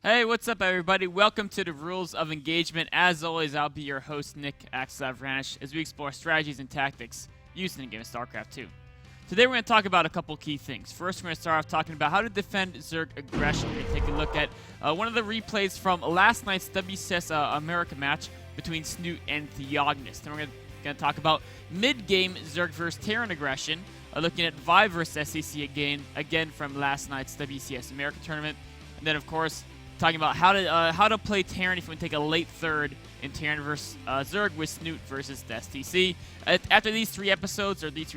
Hey, what's up, everybody? Welcome to the Rules of Engagement. As always, I'll be your host, Nick Axslav Ranish, as we explore strategies and tactics used in the game of Starcraft 2. Today, we're going to talk about a couple key things. First, we're going to start off talking about how to defend Zerg aggression. We're going to take a look at one of the replays from last night's WCS America match between Snoot and Theognis. Then we're going to talk about mid-game Zerg versus Terran aggression, looking at Vive versus SCC again from last night's WCS America tournament. And then, of course, talking about how to play Terran if you want to take a late third in Terran versus Zerg with Snoot versus the STC. After these three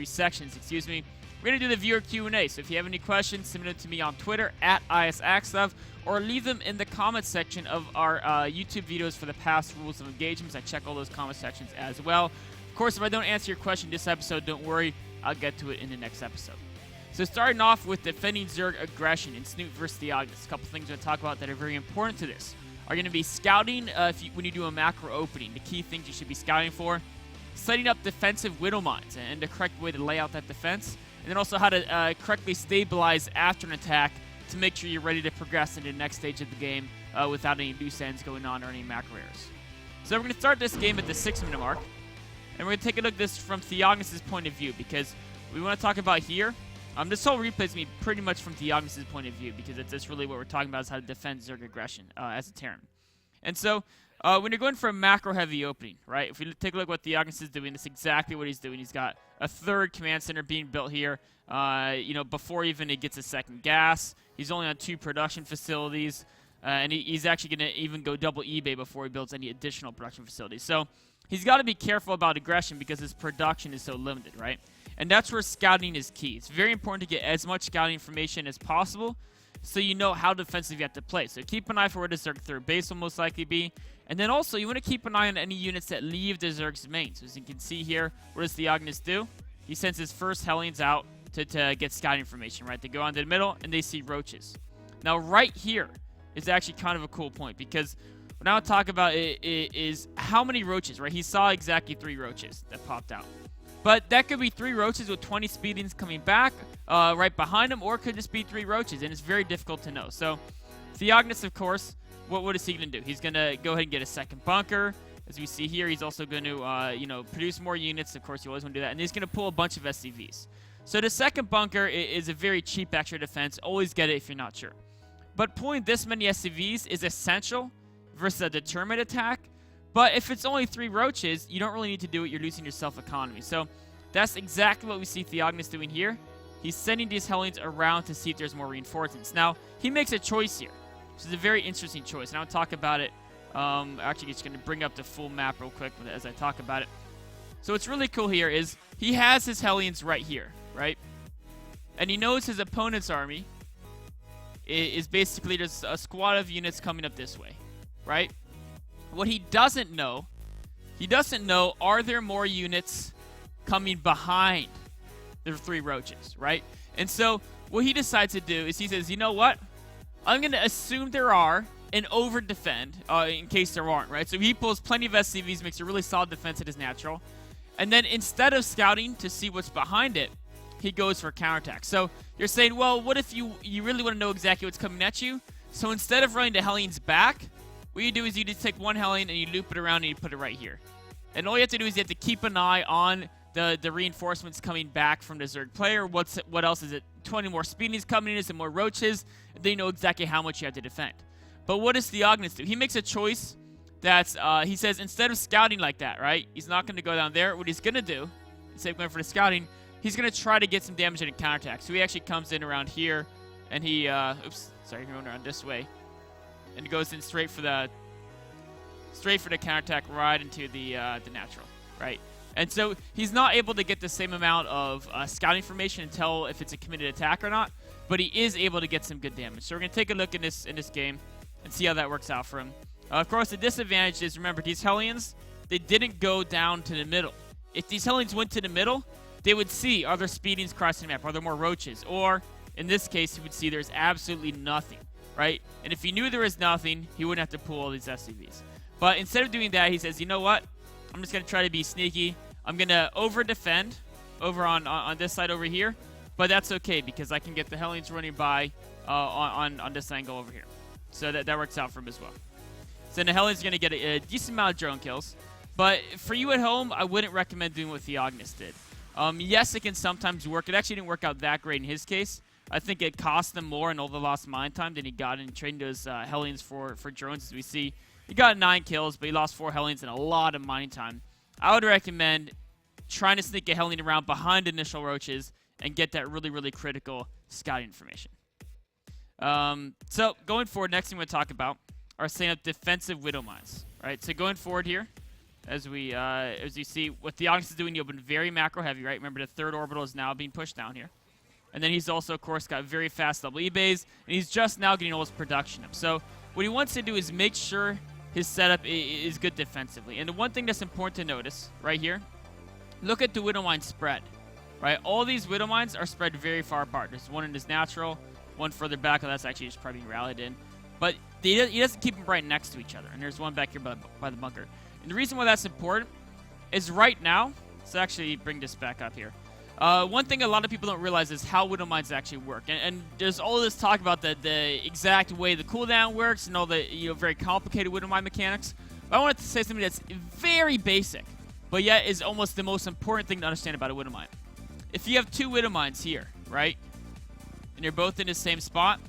sections, we're going to do the viewer Q&A. So if you have any questions, submit them to me on Twitter at @ISAxslav, or leave them in the comment section of our YouTube videos for the past Rules of Engagements. I check all those comment sections as well. Of course, if I don't answer your question this episode, don't worry, I'll get to it in the next episode. So starting off with defending Zerg aggression in Snoot versus Theognis, a couple things we're going to talk about that are very important to this are going to be scouting when you do a macro opening. The key things you should be scouting for, setting up defensive widow mines and the correct way to lay out that defense, and then also how to correctly stabilize after an attack to make sure you're ready to progress into the next stage of the game without any loose ends going on or any macro errors. So we're going to start this game at the 6-minute mark, and we're going to take a look at this from Theognis' point of view, because we want to talk about here. This whole replay is going to be pretty much from Theognis' point of view, because that's really what we're talking about, is how to defend Zerg aggression as a Terran. And so, when you're going for a macro-heavy opening, right, if we take a look at what Theognis is doing, that's exactly what he's doing. He's got a third command center being built here, before even he gets a second gas. He's only on 2 production facilities, and he's actually going to even go double eBay before he builds any additional production facilities. So, he's got to be careful about aggression because his production is so limited, right? And that's where scouting is key. It's very important to get as much scouting information as possible so you know how defensive you have to play. So keep an eye for where the Zerg third base will most likely be. And then also, you want to keep an eye on any units that leave the Zerg's main. So as you can see here, what does Theognis do? He sends his first Hellions out to get scouting information, right? They go onto the middle, and they see roaches. Now, right here is actually kind of a cool point, because what I want to talk about is how many roaches, right? He saw exactly 3 roaches that popped out. But that could be 3 roaches with 20 speedings coming back right behind him, or it could just be 3 roaches, and it's very difficult to know. So Theognis, of course, what is he going to do? He's going to go ahead and get a second bunker. As we see here, he's also going to produce more units. Of course, you always want to do that. And he's going to pull a bunch of SCVs. So the second bunker is a very cheap extra defense. Always get it if you're not sure. But pulling this many SCVs is essential versus a determined attack. But if it's only 3 roaches, you don't really need to do it. You're losing your self-economy. So that's exactly what we see Theognis doing here. He's sending these Hellions around to see if there's more reinforcements. Now, he makes a choice here. This is a very interesting choice. And I'll talk about it. Actually, just going to bring up the full map real quick as I talk about it. So what's really cool here is he has his Hellions right here, right? And he knows his opponent's army is basically just a squad of units coming up this way, right? What he doesn't know, are there more units coming behind the 3 roaches, right? And so what he decides to do is he says, you know what? I'm going to assume there are and over-defend in case there aren't, right? So he pulls plenty of SCVs, makes a really solid defense at his natural. And then instead of scouting to see what's behind it, he goes for counterattack. So you're saying, well, what if you really want to know exactly what's coming at you? So instead of running the Hellions back, what you do is you just take 1 Hellion and you loop it around and you put it right here. And all you have to do is you have to keep an eye on the reinforcements coming back from the Zerg player. What else is it? 20 more speedies coming in, some more roaches, and then you know exactly how much you have to defend. But what does Theognis do? He makes a choice that he says instead of scouting like that, right? He's not going to go down there. What he's going to do, instead of going for the scouting, he's going to try to get some damage in a counterattack. So he actually comes in around here, and he, he went around this way. And it goes in straight for the counterattack right into the natural, right? And so he's not able to get the same amount of scouting information and tell if it's a committed attack or not, but he is able to get some good damage. So we're going to take a look in this game and see how that works out for him. Of course, the disadvantage is, remember, these Hellions, they didn't go down to the middle. If these Hellions went to the middle, they would see, are there speedings crossing the map? Are there more roaches? Or, in this case, he would see there's absolutely nothing. Right? And if he knew there was nothing, he wouldn't have to pull all these SCVs. But instead of doing that, he says, you know what? I'm just going to try to be sneaky. I'm going to over-defend over on this side over here. But that's okay, because I can get the Hellions running by on this angle over here. So that works out for him as well. So the Hellions going to get a decent amount of drone kills. But for you at home, I wouldn't recommend doing what Theognis did. Yes, it can sometimes work. It actually didn't work out that great in his case. I think it cost him more and all the lost mine time than he got in trading those Hellions for drones, as we see. He got 9 kills, but he lost 4 Hellions and a lot of mining time. I would recommend trying to sneak a Hellion around behind initial roaches and get that really, really critical scouting information. So going forward, next thing we're going to talk about are setting up defensive widow mines. Right? So going forward here, as you see, what Theognis is doing, you've been very macro heavy, right? Remember, the third orbital is now being pushed down here. And then he's also, of course, got very fast WE bays, and he's just now getting all his production up. So what he wants to do is make sure his setup is good defensively. And the one thing that's important to notice right here, look at the widow mine spread. Right? All these widow mines are spread very far apart. There's one in his natural, one further back, and that's actually just probably being rallied in. But he doesn't keep them right next to each other. And there's one back here by the bunker. And the reason why that's important is right now, let's actually bring this back up here. One thing a lot of people don't realize is how widow mines actually work. And there's all this talk about the exact way the cooldown works and all the very complicated widow mine mechanics. But I wanted to say something that's very basic, but yet is almost the most important thing to understand about a widow mine. If you have 2 widow mines here, right, and you're both in the same spot,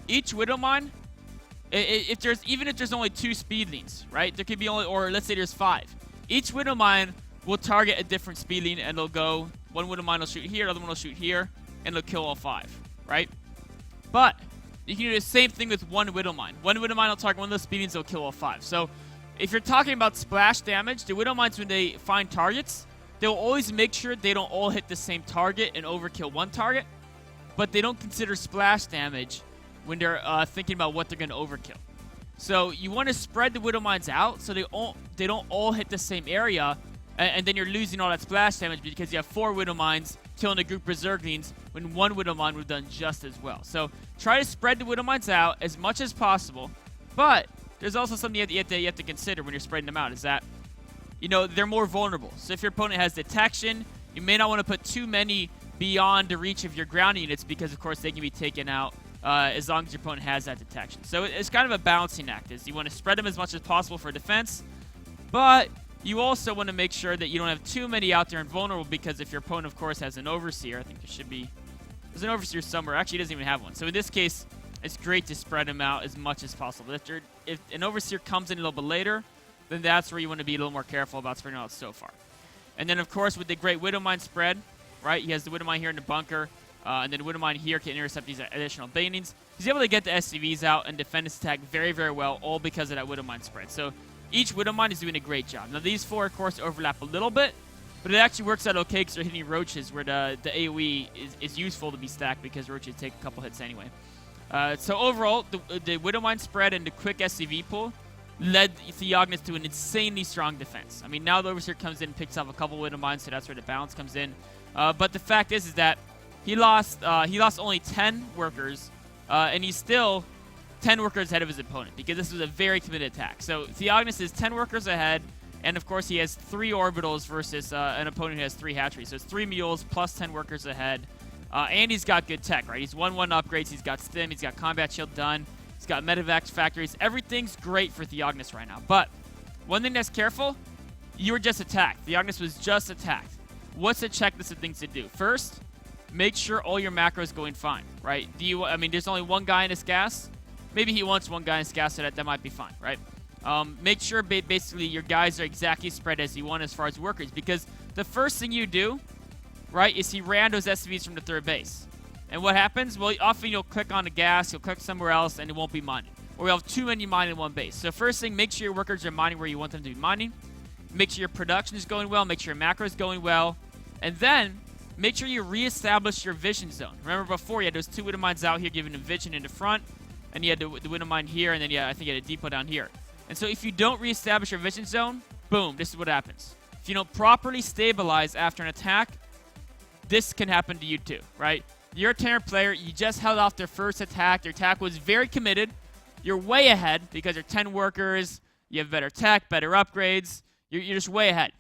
each widow mine, even if there's only 2 speedlings, right, there could be only, or let's say there's 5. Each widow mine will target a different speedling, and they'll go, one widow mine will shoot here, other one will shoot here, and they'll kill all 5, right? But you can do the same thing with one widow mine. One widow mine will target one of those speedlings, they'll kill all 5. So if you're talking about splash damage, the widow mines, when they find targets, they'll always make sure they don't all hit the same target and overkill one target, but they don't consider splash damage when they're thinking about what they're going to overkill. So you want to spread the widow mines out so they don't all hit the same area, and then you're losing all that splash damage because you have 4 widow mines killing a group of Zerglings when 1 widow mine would have done just as well. So try to spread the widow mines out as much as possible, but there's also something you have to consider when you're spreading them out, is that they're more vulnerable. So if your opponent has detection, you may not want to put too many beyond the reach of your ground units because, of course, they can be taken out as long as your opponent has that detection. So it's kind of a balancing act. Is you want to spread them as much as possible for defense, but you also want to make sure that you don't have too many out there and vulnerable, because if your opponent, of course, has an overseer, I think there's an overseer somewhere. Actually, he doesn't even have one. So in this case, it's great to spread them out as much as possible. If an overseer comes in a little bit later, then that's where you want to be a little more careful about spreading out so far. And then, of course, with the great widow mine spread, right, he has the widow mine here in the bunker, and then the widow mine here can intercept these additional banings. He's able to get the SCVs out and defend his attack very, very well, all because of that widow mine spread. So each widow mine is doing a great job. Now, these 4, of course, overlap a little bit, but it actually works out okay because they're hitting roaches where the AoE is useful to be stacked because roaches take a couple hits anyway. So overall, the widow mine spread and the quick SCV pull led Theognis to an insanely strong defense. I mean, now the overseer comes in and picks up a couple widow mines, so that's where the balance comes in. But the fact is that he lost only 10 workers, and he's still 10 workers ahead of his opponent because this was a very committed attack. So Theognis is 10 workers ahead, and of course he has 3 orbitals versus an opponent who has 3 hatcheries. So it's 3 mules plus 10 workers ahead, and he's got good tech, right? He's 1-1 upgrades, he's got stim, he's got combat shield done, he's got medevac factories. Everything's great for Theognis right now. But one thing that's careful, you were just attacked. Theognis was just attacked. What's the checklist of things to do? First, make sure all your macros going fine, right? There's only one guy in his gas. Maybe he wants one guy in his gas, so that might be fine, right? Make sure basically your guys are exactly spread as you want as far as workers, because the first thing you do, right, is he ran those SCVs from the third base. And what happens? Well, often you'll click on the gas, you'll click somewhere else, and it won't be mining. Or you'll have too many mining in one base. So first thing, make sure your workers are mining where you want them to be mining. Make sure your production is going well. Make sure your macro is going well. And then, make sure you reestablish your vision zone. Remember before, you had those 2 widow mines out here giving a vision in the front, and you had the widow mine here, and then I think you had a depot down here. And so if you don't reestablish your vision zone, boom, this is what happens. If you don't properly stabilize after an attack, this can happen to you too, right? You're a Terran player, you just held off their first attack, their attack was very committed, you're way ahead because you're 10 workers, you have better tech, better upgrades, you're just way ahead.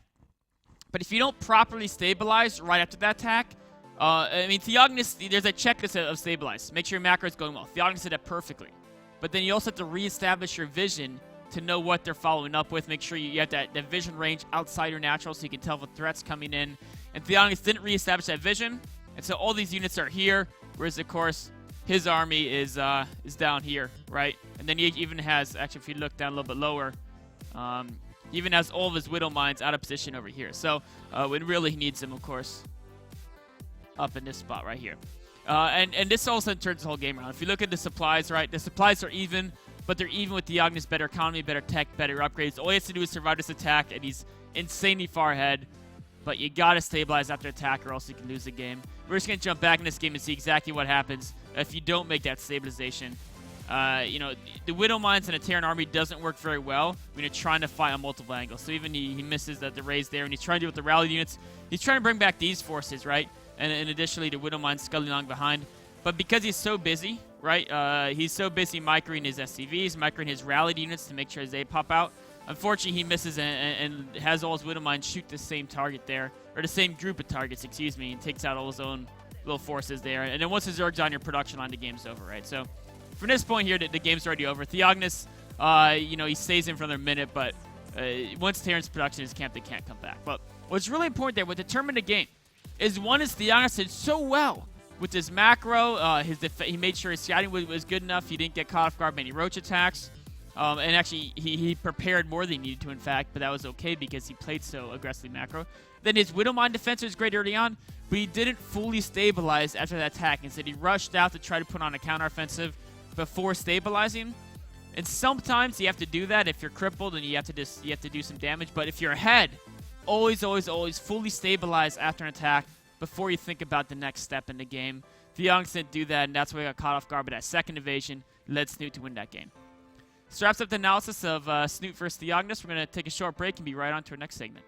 But if you don't properly stabilize right after that attack, Theognis, there's a checklist of stabilize. Make sure your macro is going well. Theognis did that perfectly. but then you also have to reestablish your vision to know what they're following up with. Make sure you have that vision range outside your natural so you can tell the threats coming in. And Theognis didn't reestablish that vision, and so all these units are here, whereas, of course, his army is down here, right? And then he even has, actually, if you look down a little bit lower, he even has all of his Widow Mines out of position over here. So when really he needs them, of course, up in this spot right here. And this also turns the whole game around. If you look at the supplies, right, the supplies are even, but they're even with Theognis, better economy, better tech, better upgrades. All he has to do is survive this attack, and he's insanely far ahead. But you gotta stabilize after attack, or else you can lose the game. We're just gonna jump back in this game and see exactly what happens if you don't make that stabilization. You know, the Widow Mines in a Terran army doesn't work very well when you're trying to fight on multiple angles. So even he misses the raise there, and he's trying to do with the rally units. He's trying to bring back these forces, right? And additionally, the Widow Mines sculling along behind. But because he's so busy, right? He's so busy microing his SCVs, microing his rallied units to make sure they pop out. Unfortunately, he misses and has all his Widow Mines shoot the same target there, or the same group of targets, excuse me, and takes out all his own little forces there. And then once his Zerg's on your production line, the game's over, right? So from this point here, the game's already over. Theognis, you know, he stays in for another minute, but once Terran's production is camped, they can't come back. But what's really important there, what determined the game, is one is Theognis did so well with his macro. He made sure his scouting was good enough. He didn't get caught off guard by any roach attacks. And actually, he prepared more than he needed to, in fact, but that was okay because he played so aggressively macro. Then his Widow Mine defense was great early on, but he didn't fully stabilize after that attack. Instead, he rushed out to try to put on a counteroffensive before stabilizing. And sometimes you have to do that if you're crippled and you have to do some damage. But if you're ahead, always fully stabilize after an attack before you think about the next step in the game. Theognis didn't do that, and that's why he got caught off guard by that second invasion. Led Snoot to win that game. This wraps up the analysis of Snoot versus Theognis. We're going to take a short break and be right on to our next segment.